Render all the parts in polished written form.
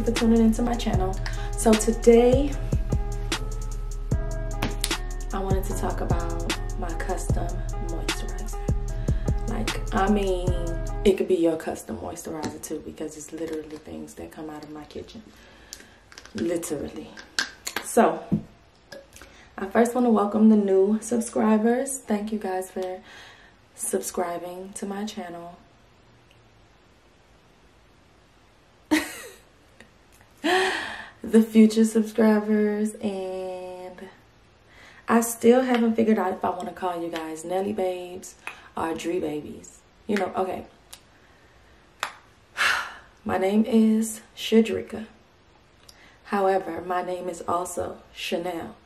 for tuning into my channel. So today I wanted to talk about my custom moisturizer. Like, I mean, it could be your custom moisturizer too, because it's literally things that come out of my kitchen. Literally. So I first want to welcome the new subscribers. Thank you guys for subscribing to my channel. The future subscribers, and I still haven't figured out if I want to call you guys Nelly babes or Dree babies. You know, okay. My name is Shadrika. However, my name is also Chanel.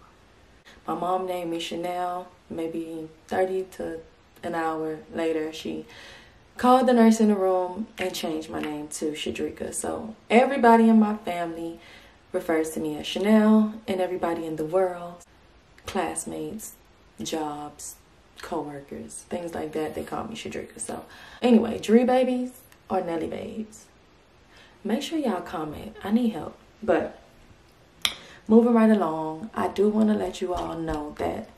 My mom named me Chanel. Maybe 30 to an hour later, she called the nurse in the room and changed my name to Shadrika. So everybody in my family refers to me as Chanel, and everybody in the world, classmates, jobs, co-workers, things like that, they call me Shadrika. So anyway, Dree babies or Nelly babes, make sure y'all comment. I need help. But moving right along, I do want to let you all know that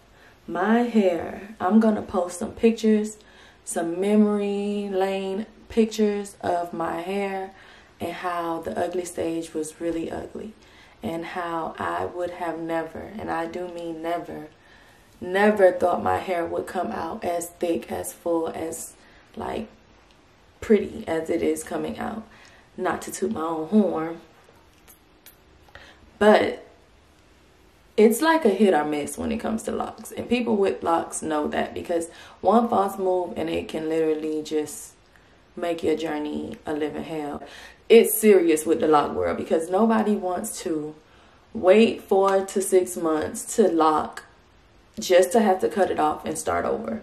my hair, I'm going to post some pictures, some memory lane pictures of my hair and how the ugly stage was really ugly, and how I would have never, and I do mean never, never thought my hair would come out as thick, as full, as like pretty as it is coming out. Not to toot my own horn, but it's like a hit or miss when it comes to locks, and people with locks know that, because one false move and it can literally just make your journey a living hell. It's serious with the lock world, because nobody wants to wait 4 to 6 months to lock just to have to cut it off and start over.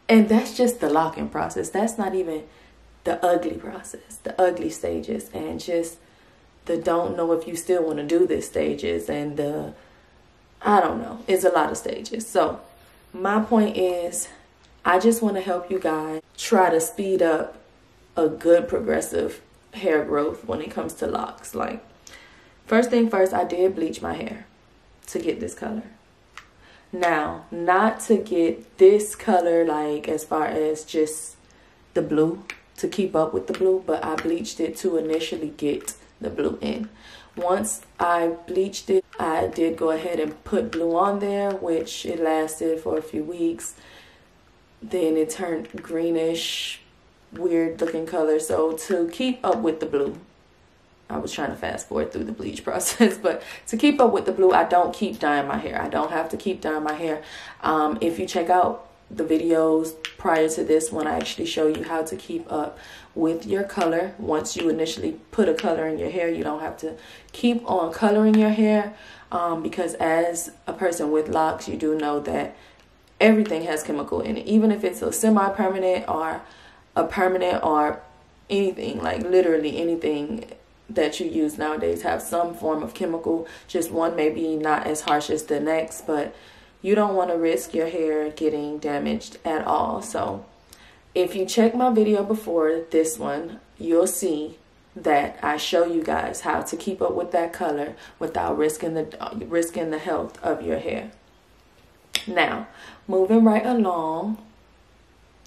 And that's just the locking process. That's not even the ugly process, the ugly stages, and just the don't know if you still want to do this stages, and the I don't know. It's a lot of stages. So my point is, I just want to help you guys try to speed up a good progressive hair growth when it comes to locks. Like, first thing first, I did bleach my hair to get this color. Now, not to get this color, like as far as just the blue, to keep up with the blue, but I bleached it to initially get the blue in. Once I bleached it, I did go ahead and put blue on there, which it lasted for a few weeks. Then it turned greenish, weird looking color. So to keep up with the blue, I was trying to fast forward through the bleach process, but to keep up with the blue, I don't keep dyeing my hair. I don't have to keep dyeing my hair. If you check out the videos prior to this one, I actually show you how to keep up with your color. Once you initially put a color in your hair, you don't have to keep on coloring your hair, because as a person with locks, you do know that everything has chemical in it, even if it's a semi-permanent or a permanent or anything. Like literally anything that you use nowadays have some form of chemical. Just one may be not as harsh as the next, but you don't want to risk your hair getting damaged at all. So if you check my video before this one, you'll see that I show you guys how to keep up with that color without risking the health of your hair. Now, moving right along,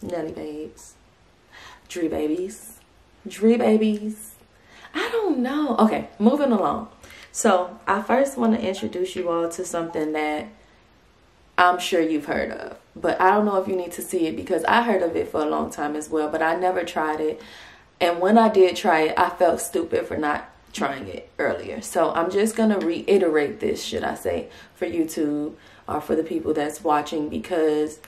Nelly babes, Dree babies, Dree babies. I don't know. Okay, moving along. So I first want to introduce you all to something that I'm sure you've heard of, but I don't know if you need to see it, because I heard of it for a long time as well, but I never tried it. And when I did try it, I felt stupid for not trying it earlier. So I'm just going to reiterate this, should I say, for YouTube or for the people that's watching, because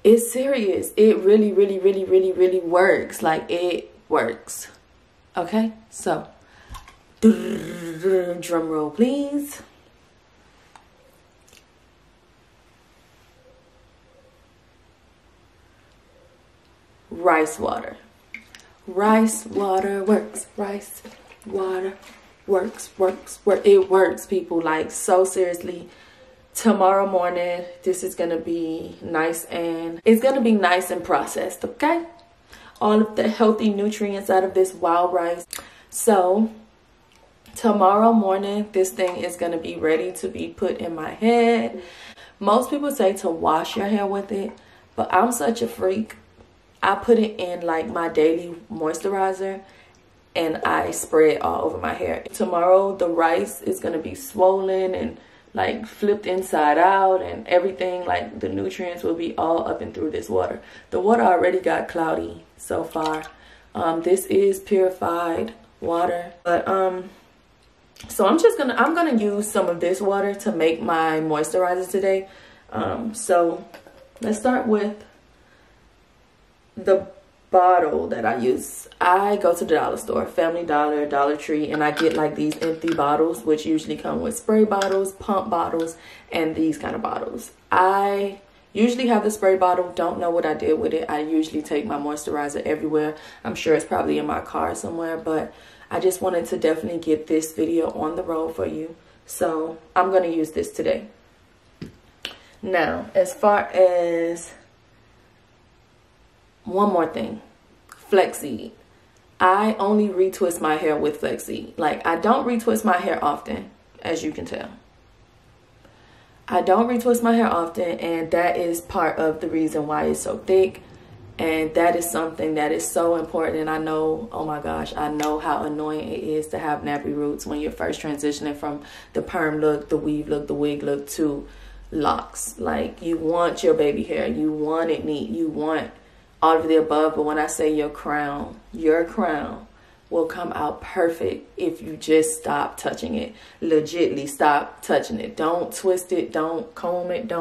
it's serious. It really, really, really, really, really works. Like, it works. Okay, so drum roll, please. Rice water. Rice water works. Rice water works. It works, people. Like, so seriously. Tomorrow morning, this is gonna be nice, and it's gonna be nice and processed, okay? All of the healthy nutrients out of this wild rice. So tomorrow morning, this thing is going to be ready to be put in my head. Most people say to wash your hair with it, but I'm such a freak. I put it in like my daily moisturizer and I spray it all over my hair. Tomorrow, the rice is going to be swollen and like flipped inside out, and everything, like the nutrients will be all up and through this water. The water already got cloudy so far. This is purified water, but so I'm gonna use some of this water to make my moisturizer today. So let's start with the bottle that I use. I go to the dollar store, Family Dollar, Dollar Tree, and I get like these empty bottles, which usually come with spray bottles, pump bottles, and these kind of bottles. I usually have the spray bottle. Don't know what I did with it. I usually take my moisturizer everywhere. I'm sure it's probably in my car somewhere, but I just wanted to definitely get this video on the road for you. So I'm going to use this today. Now, as far as one more thing, flaxseed. I only retwist my hair with flaxseed. Like, I don't retwist my hair often, as you can tell. I don't retwist my hair often, and that is part of the reason why it's so thick. And that is something that is so important. And I know, oh my gosh, I know how annoying it is to have nappy roots when you're first transitioning from the perm look, the weave look, the wig look to locks. Like, you want your baby hair, you want it neat, you want all of the above. But when I say your crown will come out perfect if you just stop touching it. Legitly stop touching it. Don't twist it, don't comb it,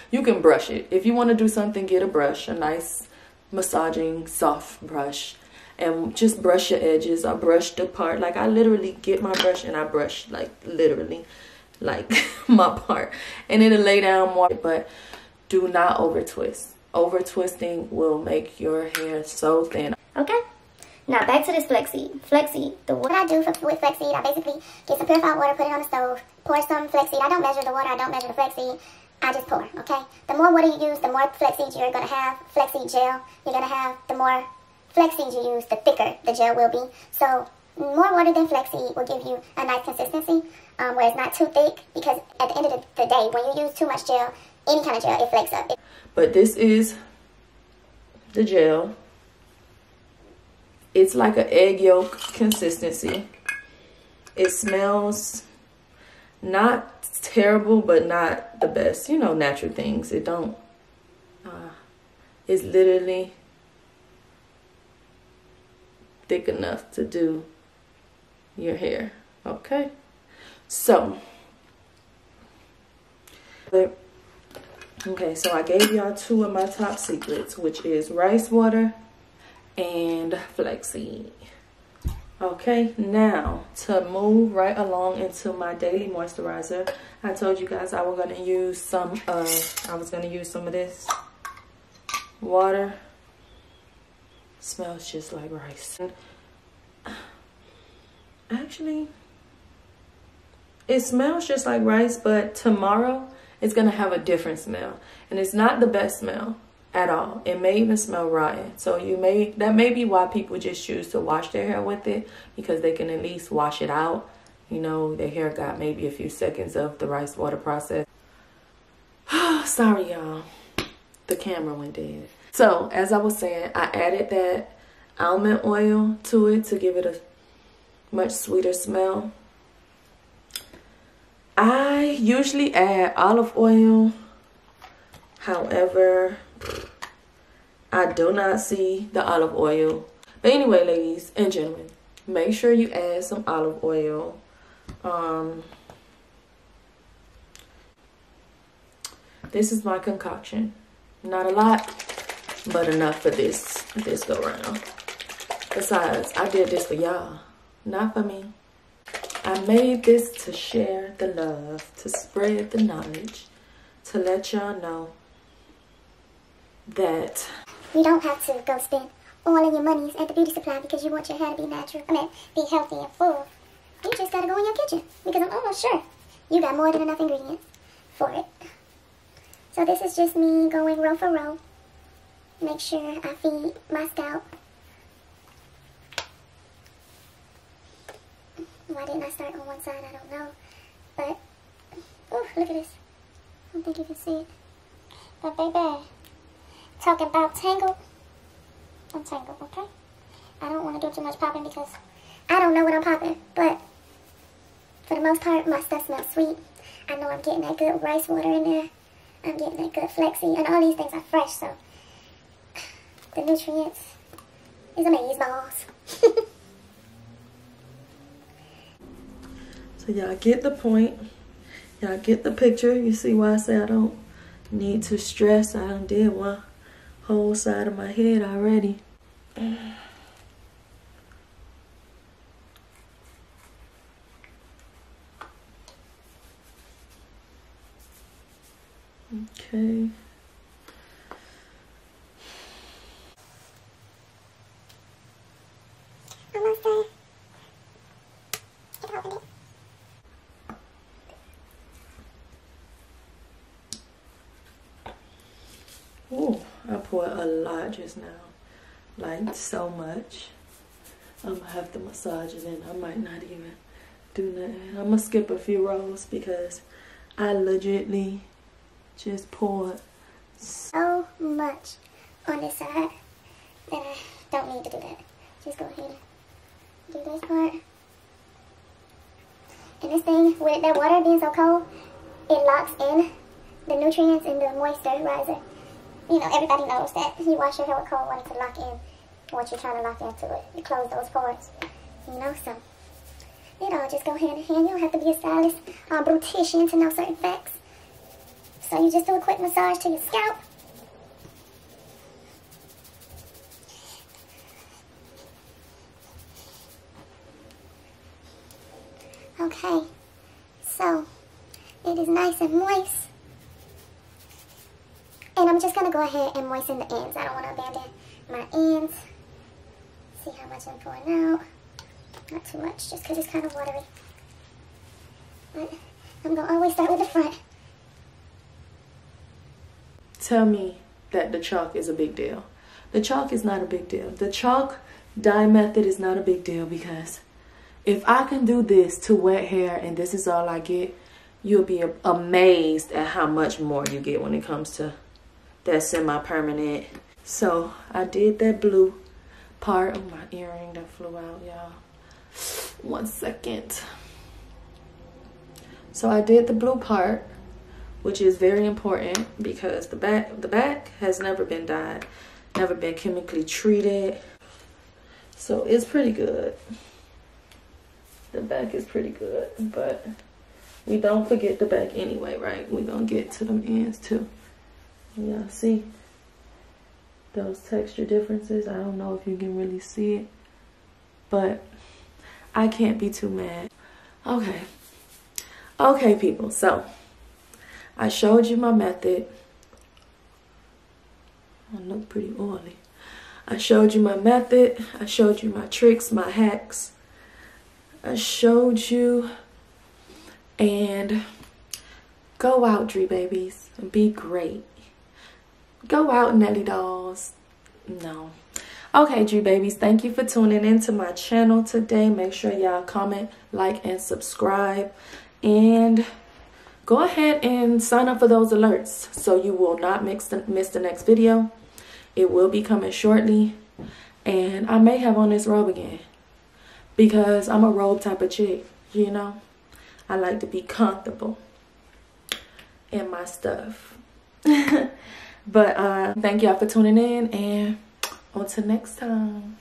you can brush it. If you want to do something, get a brush, a nice massaging soft brush, and just brush your edges. I brush the part, like I literally get my brush and I brush like literally like my part, and it'll lay down more. But do not over twist. Over twisting will make your hair so thin. Okay, now back to this flaxseed. Flaxseed, what I do with flaxseed, I basically get some purified water, put it on the stove, pour some flaxseed. I don't measure the water, I don't measure the flaxseed. I just pour, okay? The more water you use, the more flaxseed you're going to have. Flaxseed gel you're going to have. The more flaxseed you use, the thicker the gel will be. So more water than flaxseed will give you a nice consistency, where it's not too thick, because at the end of the day, when you use too much gel, any kind of gel, it flakes up. But this is the gel. It's like an egg yolk consistency. It smells not terrible, but not the best. You know, natural things. It don't. It's literally thick enough to do your hair. Okay. So. Okay, so I gave y'all two of my top secrets, which is rice water and flaxseed. Okay, now to move right along into my daily moisturizer, I told you guys I was gonna use some of this water. Smells just like rice. Actually, it smells just like rice, but tomorrow it's gonna have a different smell, and it's not the best smell at all. It may even smell rotten. So that may be why people just choose to wash their hair with it, because they can at least wash it out. You know, their hair got maybe a few seconds of the rice water process. Sorry, y'all. The camera went dead. So, as I was saying, I added that almond oil to it to give it a much sweeter smell. I usually add olive oil. However, I do not see the olive oil. But anyway, ladies and gentlemen, make sure you add some olive oil. This is my concoction. Not a lot, but enough for this go round. Besides, I did this for y'all, not for me. I made this to share the love, to spread the knowledge, to let y'all know that you don't have to go spend all of your monies at the beauty supply because you want your hair to be natural. Be healthy and full. You just gotta go in your kitchen, because I'm almost sure you got more than enough ingredients for it. So this is just me going row for row. Make sure I feed my scalp. Why didn't I start on one side? I don't know. But, oh, look at this. I don't think you can see it. But baby, talking about tangle, untangle, okay? I don't want to do too much popping because I don't know what I'm popping. But for the most part, my stuff smells sweet. I know I'm getting that good rice water in there. I'm getting that good flexi. And all these things are fresh, so the nutrients is amazeballs. So y'all get the point. Y'all get the picture. You see why I say I don't need to stress. I done did one whole side of my head already. Okay. Almost done. Get open it. Oh, I poured a lot just now. Like so much. I'm gonna have to massage it in. I might not even do nothing. I'm gonna skip a few rows because I legitly just poured So much on this side that I don't need to do that. Just go ahead and do this part. And this thing, with that water being so cold, it locks in the nutrients and the moisturizer. You know, everybody knows that you wash your hair with cold water to lock in what you're trying to lock into it. You close those pores, you know, so it all just go hand in hand. You don't have to be a stylist or a beautician to know certain facts. So you just do a quick massage to your scalp. Okay, so it is nice and moist. And I'm just going to go ahead and moisten the ends. I don't want to abandon my ends. See how much I'm pouring out. Not too much, just because it's kind of watery. But I'm going to always start with the front. Tell me that the chalk is a big deal. The chalk is not a big deal. The chalk dye method is not a big deal because if I can do this to wet hair and this is all I get, you'll be amazed at how much more you get when it comes to that semi-permanent. So I did that blue part of my earring that flew out, y'all. 1 second. So I did the blue part, which is very important because the back has never been dyed, never been chemically treated. So it's pretty good. The back is pretty good, but we don't forget the back anyway, right? We're gonna get to them ends too. Y'all see those texture differences? I don't know if you can really see it, but I can't be too mad. Okay people, so I showed you my method. I look pretty oily. I showed you my method. I showed you my tricks, my hacks. I showed you, and go out, Dre babies, and be great. Go out, Nelly dolls. No. Okay, Dre babies, thank you for tuning into my channel today. Make sure y'all comment, like, and subscribe. And go ahead and sign up for those alerts so you will not miss the next video. It will be coming shortly. And I may have on this robe again because I'm a robe type of chick, you know. I like to be comfortable in my stuff. But thank y'all for tuning in, and until next time.